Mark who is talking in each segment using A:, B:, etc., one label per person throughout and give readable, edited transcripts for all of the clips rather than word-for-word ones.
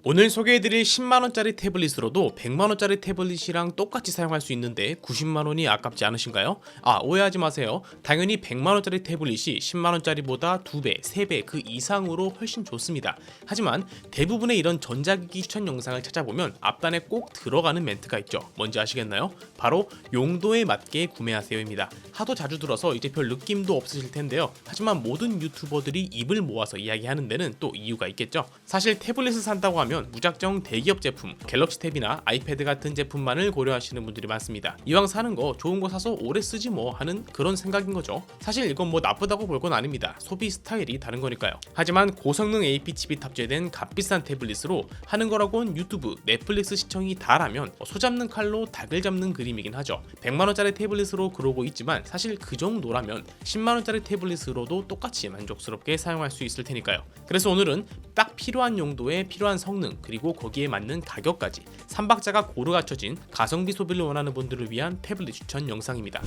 A: 오늘 소개해드릴 10만원짜리 태블릿으로도 100만원짜리 태블릿이랑 똑같이 사용할 수 있는데 90만원이 아깝지 않으신가요? 오해하지 마세요. 당연히 100만원짜리 태블릿이 10만원짜리보다 2배, 3배 그 이상으로 훨씬 좋습니다. 하지만 대부분의 이런 전자기기 추천 영상을 찾아보면 앞단에 꼭 들어가는 멘트가 있죠. 뭔지 아시겠나요? 바로 용도에 맞게 구매하세요입니다. 하도 자주 들어서 이제 별 느낌도 없으실 텐데요. 하지만 모든 유튜버들이 입을 모아서 이야기하는 데는 또 이유가 있겠죠. 사실 태블릿을 산다고 하면 무작정 대기업 제품, 갤럭시 탭이나 아이패드 같은 제품만을 고려하시는 분들이 많습니다. 이왕 사는 거 좋은 거 사서 오래 쓰지 뭐 하는 그런 생각인 거죠. 사실 이건 뭐 나쁘다고 볼 건 아닙니다. 소비 스타일이 다른 거니까요. 하지만 고성능 AP 칩이 탑재된 값비싼 태블릿으로 하는 거라곤 유튜브, 넷플릭스 시청이 다라면 소 잡는 칼로 닭을 잡는 그림이긴 하죠. 100만원짜리 태블릿으로 그러고 있지만 사실 그 정도라면 10만원짜리 태블릿으로도 똑같이 만족스럽게 사용할 수 있을 테니까요. 그래서 오늘은 딱 필요한 용도에 필요한 성능 그리고 거기에 맞는 가격까지 3박자가 고루 갖춰진 가성비 소비를 원하는 분들을 위한 태블릿 추천 영상입니다.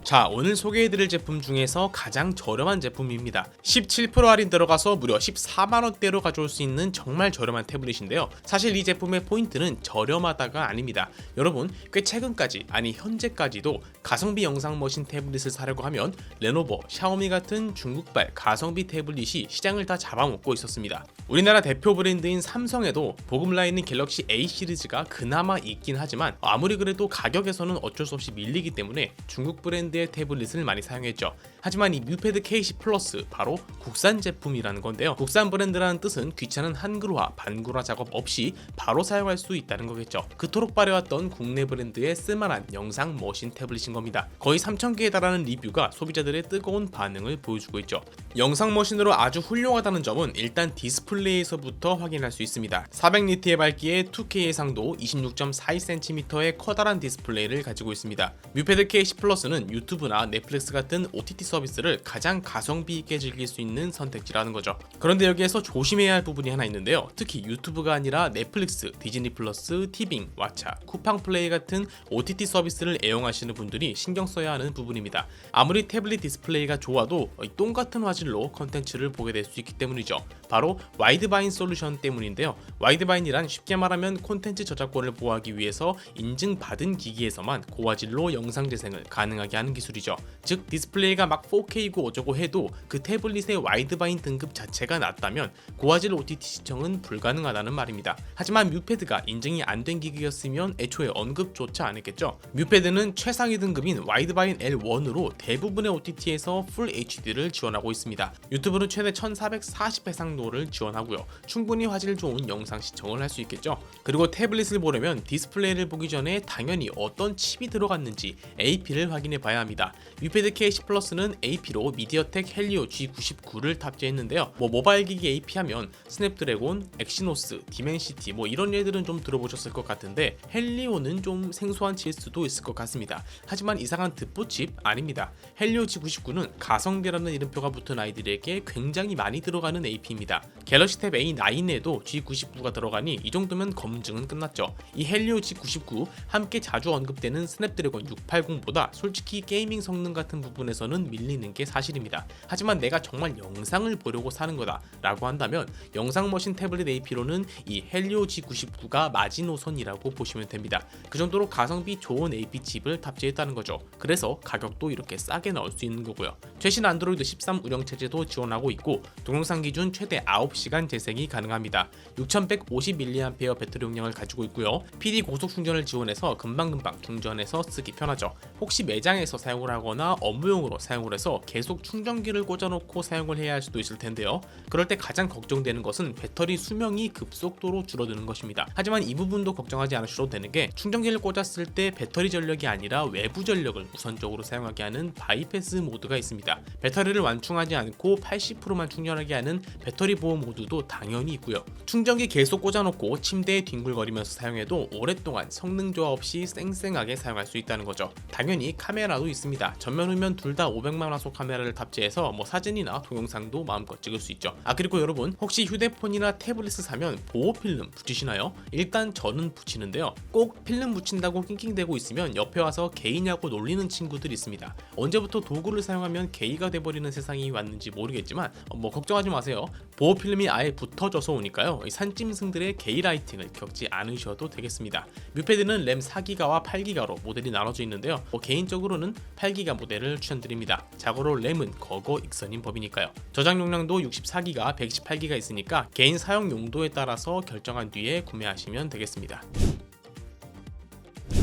A: 자, 오늘 소개해드릴 제품 중에서 가장 저렴한 제품입니다. 17% 할인 들어가서 무려 14만원대로 가져올 수 있는 정말 저렴한 태블릿인데요. 사실 이 제품의 포인트는 저렴하다가 아닙니다. 여러분, 꽤 최근까지, 아니 현재까지도 가성비 영상 머신 태블릿을 사려고 하면 레노버, 샤오미 같은 중국발 가성비 태블릿이 시장을 다 잡아먹고 있었습니다. 우리나라 대표 브랜드인 삼성에도 보급 라인인 갤럭시 A 시리즈가 그나마 있긴 하지만 아무리 그래도 가격에서는 어쩔 수 없이 밀리기 때문에 중국 브랜드의 태블릿을 많이 사용했죠. 하지만 이 뮤패드 K10 플러스 바로 국산 제품이라는 건데요. 국산 브랜드라는 뜻은 귀찮은 한글화, 반글화 작업 없이 바로 사용할 수 있다는 거겠죠. 그토록 빠려왔던 국내 브랜드의 쓸만한 영상 머신 태블릿인 겁니다. 거의 3,000개에 달하는 리뷰가 소비자들의 뜨거운 반응을 보여주고 있죠. 영상 머신으로 아주 훌륭하다는 점은 일단 디스플레이에서부터 확인할 수 있습니다. 400니트의 밝기에 2K 해상도 26.42cm의 커다란 디스플레이를 가지고 있습니다. 뮤패드 K10 플러스는 유튜브나 넷플릭스 같은 OTT 서비스를 가장 가성비 있게 즐길 수 있는 선택지라는 거죠. 그런데 여기에서 조심해야 할 부분이 하나 있는데요. 특히 유튜브가 아니라 넷플릭스, 디즈니 플러스, 티빙, 왓챠, 쿠팡 플레이 같은 OTT 서비스를 애용하시는 분들이 신경 써야 하는 부분입니다. 아무리 태블릿 디스플레이가 좋아도 똥같은 화질로 컨텐츠를 보게 될 수 있기 때문이죠. 바로 와이드바인 솔루션 때문인데요. 와이드바인이란 쉽게 말하면 콘텐츠 저작권을 보호하기 위해서 인증받은 기기에서만 고화질로 영상 재생을 가능하게 하는 기술이죠. 즉 디스플레이가 막 4K고 어쩌고 해도 그 태블릿의 와이드바인 등급 자체가 낮다면 고화질 OTT 시청은 불가능하다는 말입니다. 하지만 뮤패드가 인증이 안 된 기기였으면 애초에 언급조차 안 했겠죠. 뮤패드는 최상위 등급인 와이드바인 L1으로 대부분의 OTT에서 풀 HD를 지원하고 있습니다. 유튜브는 최대 1440 해상도를 지원하고요. 충분히 화질 좋은 영상 시청을 할 수 있겠죠. 그리고 태블릿을 보려면 디스플레이를 보기 전에 당연히 어떤 칩이 들어갔는지 AP를 확인해 봐야 합니다. 뮤패드 K10 플러스는 AP로 미디어텍 헬리오 G99를 탑재했는데요. 모바일 기기 AP 하면 스냅드래곤, 엑시노스, 디멘시티 이런 얘들은 좀 들어보셨을 것 같은데 헬리오는 좀 생소한 칠 수도 있을 것 같습니다. 하지만 이상한 듣보칩 아닙니다. 헬리오 G99는 가성비라는 이름표가 붙은 아이들에게 굉장히 많이 들어가는 AP입니다. 갤럭시 탭 A9에도 G99가 들어가니 이 정도면 검증은 끝났죠. 이 헬리오 G99 함께 자주 언급되는 스냅드래곤 680보다 솔직히 게이밍 성능 같은 부분에서는 밀리는 게 사실입니다. 하지만 내가 정말 영상을 보려고 사는 거다 라고 한다면 영상 머신 태블릿 AP로는 이 헬리오 G99가 마지노선이라고 보시면 됩니다. 그 정도로 가성비 좋은 AP 칩을 탑재했다는 거죠. 그래서 가격도 이렇게 싸게 나올 수 있는 거고요. 최신 안드로이드 13 운영체제도 지원하고 있고 동영상 기준 최대 9시간 재생이 가능합니다. 6150mAh 배터리 용량을 가지고 있고요. PD 고속 충전을 지원해서 금방금방 충전해서 쓰기 편하죠. 혹시 매장에서 사용을 하거나 업무용으로 사용을 해서 계속 충전기를 꽂아놓고 사용을 해야 할 수도 있을 텐데요. 그럴 때 가장 걱정되는 것은 배터리 수명이 급속도로 줄어드는 것입니다. 하지만 이 부분도 걱정하지 않으셔도 되는 게 충전기를 꽂았을 때 배터리 전력이 아니라 외부 전력을 우선적으로 사용하게 하는 바이패스 모드가 있습니다. 배터리를 완충하지 않고 80%만 충전하게 하는 배터리 보호 모드도 당연히 있고요. 충전기 계속 꽂아놓고 침대에 뒹굴거리면서 사용해도 오랫동안 성능 조화 없이 쌩쌩하게 사용할 수 있다는 거죠. 당연히 카메라도 있습니다. 전면 후면 둘 다 500만 화소 카메라를 탑재해서 사진이나 동영상도 마음껏 찍을 수 있죠. 그리고 여러분 혹시 휴대폰이나 태블릿을 사면 보호 필름 붙이시나요? 일단 저는 붙이는데요. 꼭 필름 붙인다고 낑낑대고 있으면 옆에 와서 게이냐고 놀리는 친구들이 있습니다. 언제부터 도구를 사용하면 게이가 돼버리는 세상이 왔는지 모르겠지만 걱정하지 마세요. 보호 필름이 아예 붙어져서 오니까요, 산짐승들의 게이 라이팅을 겪지 않으셔도 되겠습니다. 뮤패드는 램 4기가와 8기가로 모델이 나눠져 있는데요, 개인적으로는 8기가 모델을 추천드립니다. 자고로 램은 거거 익선인 법이니까요. 저장 용량도 64기가, 128기가 있으니까 개인 사용 용도에 따라서 결정한 뒤에 구매하시면 되겠습니다.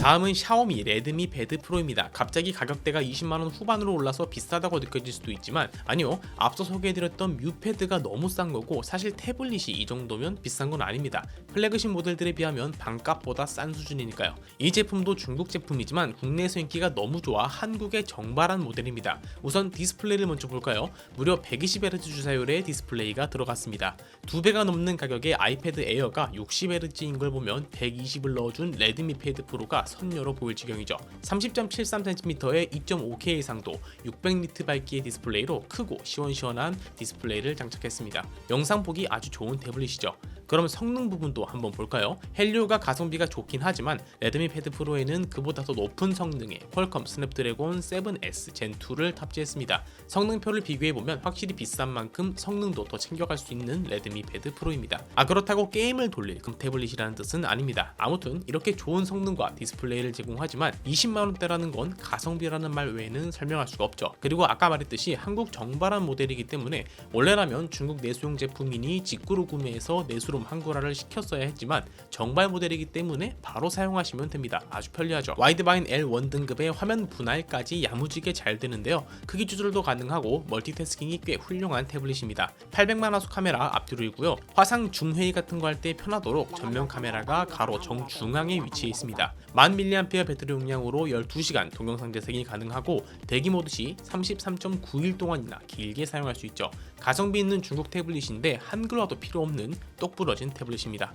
A: 다음은 샤오미 레드미 패드 프로입니다. 갑자기 가격대가 20만원 후반으로 올라서 비싸다고 느껴질 수도 있지만 아니요, 앞서 소개해드렸던 뮤패드가 너무 싼 거고 사실 태블릿이 이 정도면 비싼 건 아닙니다. 플래그십 모델들에 비하면 반값보다 싼 수준이니까요. 이 제품도 중국 제품이지만 국내에서 인기가 너무 좋아 한국에 정발한 모델입니다. 우선 디스플레이를 먼저 볼까요? 무려 120Hz 주사율의 디스플레이가 들어갔습니다. 2배가 넘는 가격에 아이패드 에어가 60Hz인 걸 보면 120을 넣어준 레드미 패드 프로가 선녀로 보일 지경이죠. 30.73cm의 2.5K 상도 600니트 밝기의 디스플레이로 크고 시원시원한 디스플레이를 장착했습니다. 영상 보기 아주 좋은 태블릿이죠. 그럼 성능 부분도 한번 볼까요? 헬리오가 가성비가 좋긴 하지만 레드미 패드 프로에는 그보다 더 높은 성능의 퀄컴 스냅드래곤 7S 젠2를 탑재했습니다. 성능표를 비교해보면 확실히 비싼 만큼 성능도 더 챙겨갈 수 있는 레드미 패드 프로입니다. 그렇다고 게임을 돌릴 태블릿이라는 뜻은 아닙니다. 아무튼 이렇게 좋은 성능과 디스플레이를 제공하지만 20만원대라는 건 가성비라는 말 외에는 설명할 수가 없죠. 그리고 아까 말했듯이 한국 정발한 모델이기 때문에 원래라면 중국 내수용 제품이니 직구로 구매해서 내수로 한글화를 시켰어야 했지만 정발 모델이기 때문에 바로 사용하시면 됩니다. 아주 편리하죠. 와이드바인 L1 등급의 화면 분할까지 야무지게 잘 되는데요, 크기 조절도 가능하고 멀티태스킹이 꽤 훌륭한 태블릿입니다. 800만 화소 카메라 앞뒤로이고요, 화상 중회의 같은 거 할 때 편하도록 전면 카메라가 가로 정중앙에 위치해 있습니다. 1000mAh 배터리 용량으로 12시간 동영상 재생이 가능하고 대기 모드 시 33.9일 동안이나 길게 사용할 수 있죠. 가성비 있는 중국 태블릿인데 한글화도 필요 없는 똑부러진 태블릿입니다.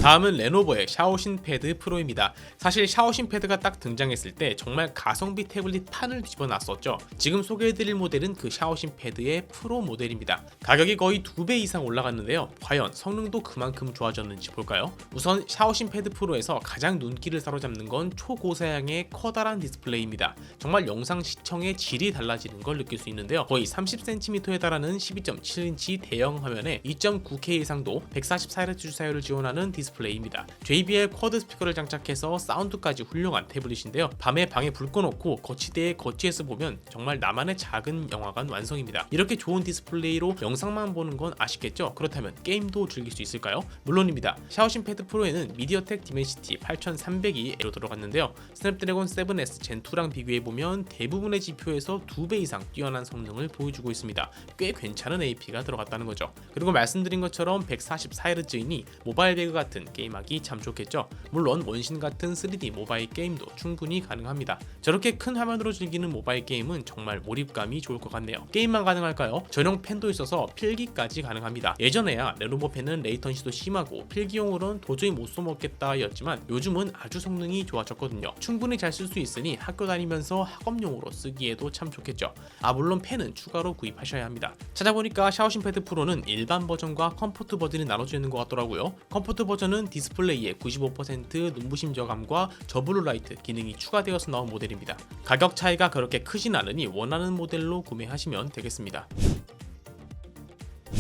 A: 다음은 레노버의 샤오신 패드 프로입니다. 사실 샤오신 패드가 딱 등장했을 때 정말 가성비 태블릿 판을 뒤집어 놨었죠. 지금 소개해드릴 모델은 그 샤오신 패드의 프로 모델입니다. 가격이 거의 2배 이상 올라갔는데요, 과연 성능도 그만큼 좋아졌는지 볼까요? 우선 샤오신 패드 프로에서 가장 눈길을 사로잡는 건 초고사양의 커다란 디스플레이입니다. 정말 영상 시청의 질이 달라지는 걸 느낄 수 있는데요, 거의 30cm에 달하는 12.7인치 대형 화면에 2.9K 상도 144Hz 주사율을 지원하는 디스플레이입니다. JBL 쿼드 스피커를 장착해서 사운드까지 훌륭한 태블릿인데요, 밤에 방에 불 꺼놓고 거치대에 거치해서 보면 정말 나만의 작은 영화관 완성입니다. 이렇게 좋은 디스플레이로 영상만 보는 건 아쉽겠죠? 그렇다면 게임도 즐길 수 있을까요? 물론입니다. 샤오신 패드 프로에는 미디어텍 디멘시티 8300이 A로 들어갔는데요, 스냅드래곤 7S 젠2랑 비교해보면 대부분의 지표에서 2배 이상 뛰어난 성능을 보여주고 있습니다. 꽤 괜찮은 AP가 들어갔다는 거죠. 그리고 말씀드린 것처럼 144Hz이니 모바일 배그 같은 게임하기 참 좋겠죠. 물론 원신 같은 3D 모바일 게임도 충분히 가능합니다. 저렇게 큰 화면으로 즐기는 모바일 게임은 정말 몰입감이 좋을 것 같네요. 게임만 가능할까요? 전용 펜도 있어서 필기까지 가능합니다. 예전에야 레노버 펜은 레이턴시도 심하고 필기용으로는 도저히 못 써먹겠다 였지만 요즘은 아주 성능이 좋아졌거든요. 충분히 잘 쓸 수 있으니 학교 다니면서 학업용으로 쓰기에도 참 좋겠죠. 물론 펜은 추가로 구입하셔야 합니다. 찾아보니까 샤오신 패드 프로는 일반 버전과 컴포트 버전이 나눠져 있는 것 같더라고요. 컴포트 버전은 디스플레이의 95% 눈부심 저감과 저블루 라이트 기능이 추가되어서 나온 모델입니다. 가격 차이가 그렇게 크진 않으니 원하는 모델로 구매하시면 되겠습니다.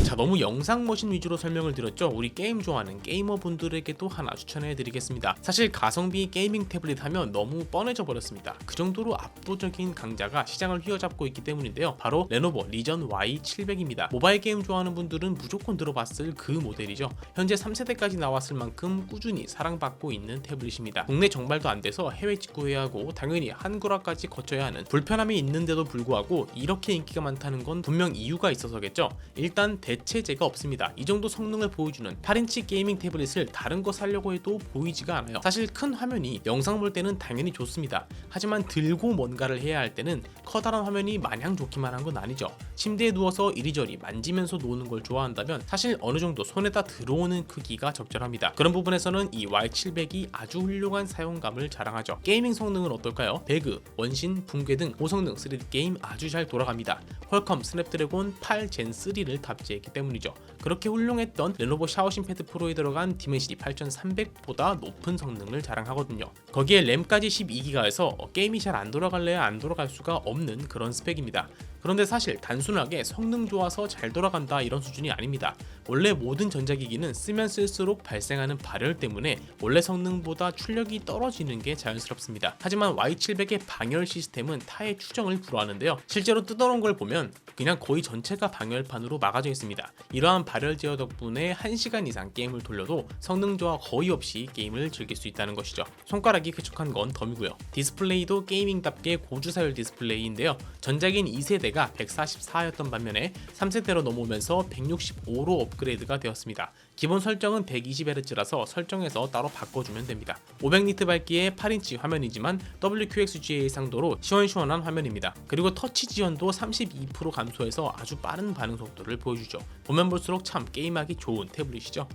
A: 자, 너무 영상 머신 위주로 설명을 드렸죠. 우리 게임 좋아하는 게이머 분들에게도 하나 추천해 드리겠습니다. 사실 가성비 게이밍 태블릿 하면 너무 뻔해져 버렸습니다. 그 정도로 압도적인 강자가 시장을 휘어잡고 있기 때문인데요, 바로 레노버 리전 Y700입니다. 모바일 게임 좋아하는 분들은 무조건 들어봤을 그 모델이죠. 현재 3세대까지 나왔을 만큼 꾸준히 사랑받고 있는 태블릿입니다. 국내 정발도 안 돼서 해외 직구해야 하고 당연히 한글화까지 거쳐야 하는 불편함이 있는데도 불구하고 이렇게 인기가 많다는 건 분명 이유가 있어서겠죠. 일단 대체제가 없습니다. 이 정도 성능을 보여주는 8인치 게이밍 태블릿을 다른 거 사려고 해도 보이지가 않아요. 사실 큰 화면이 영상 볼 때는 당연히 좋습니다. 하지만 들고 뭔가를 해야 할 때는 커다란 화면이 마냥 좋기만 한 건 아니죠. 침대에 누워서 이리저리 만지면서 노는 걸 좋아한다면 사실 어느 정도 손에다 들어오는 크기가 적절합니다. 그런 부분에서는 이 Y700이 아주 훌륭한 사용감을 자랑하죠. 게이밍 성능은 어떨까요? 배그, 원신, 붕괴 등 고성능 3D 게임 아주 잘 돌아갑니다. 퀄컴 스냅드래곤 8 젠3를 탑재했기 때문이죠. 그렇게 훌륭했던 레노버 샤오신 패드 프로에 들어간 디멘시티 8300보다 높은 성능을 자랑하거든요. 거기에 램까지 12기가에서 게임이 잘 안 돌아갈래야 안 돌아갈 수가 없는 그런 스펙입니다. 그런데 사실 단순하게 성능 좋아서 잘 돌아간다 이런 수준이 아닙니다. 원래 모든 전자기기는 쓰면 쓸수록 발생하는 발열 때문에 원래 성능보다 출력이 떨어지는 게 자연스럽습니다. 하지만 Y700의 방열 시스템은 타의 추정을 불허하는데요. 실제로 뜯어놓은 걸 보면 그냥 거의 전체가 방열판으로 막아져 있습니다. 이러한 발열 제어 덕분에 1시간 이상 게임을 돌려도 성능 저하 거의 없이 게임을 즐길 수 있다는 것이죠. 손가락이 쾌척한 건 덤이고요. 디스플레이도 게이밍답게 고주사율 디스플레이인데요. 전작인 2세대가 144였던 반면에 3세대로 넘어오면서 165로 업그레이드가 되었습니다. 기본 설정은 120Hz라서 설정해서 따로 바꿔주면 됩니다. 500니트 밝기의 8인치 화면이지만 WQXGA 상도로 시원시원한 화면입니다. 그리고 터치 지원도 32% 감소해서 아주 빠른 반응 속도를 보여주죠. 보면 볼수록 참 게임하기 좋은 태블릿이죠.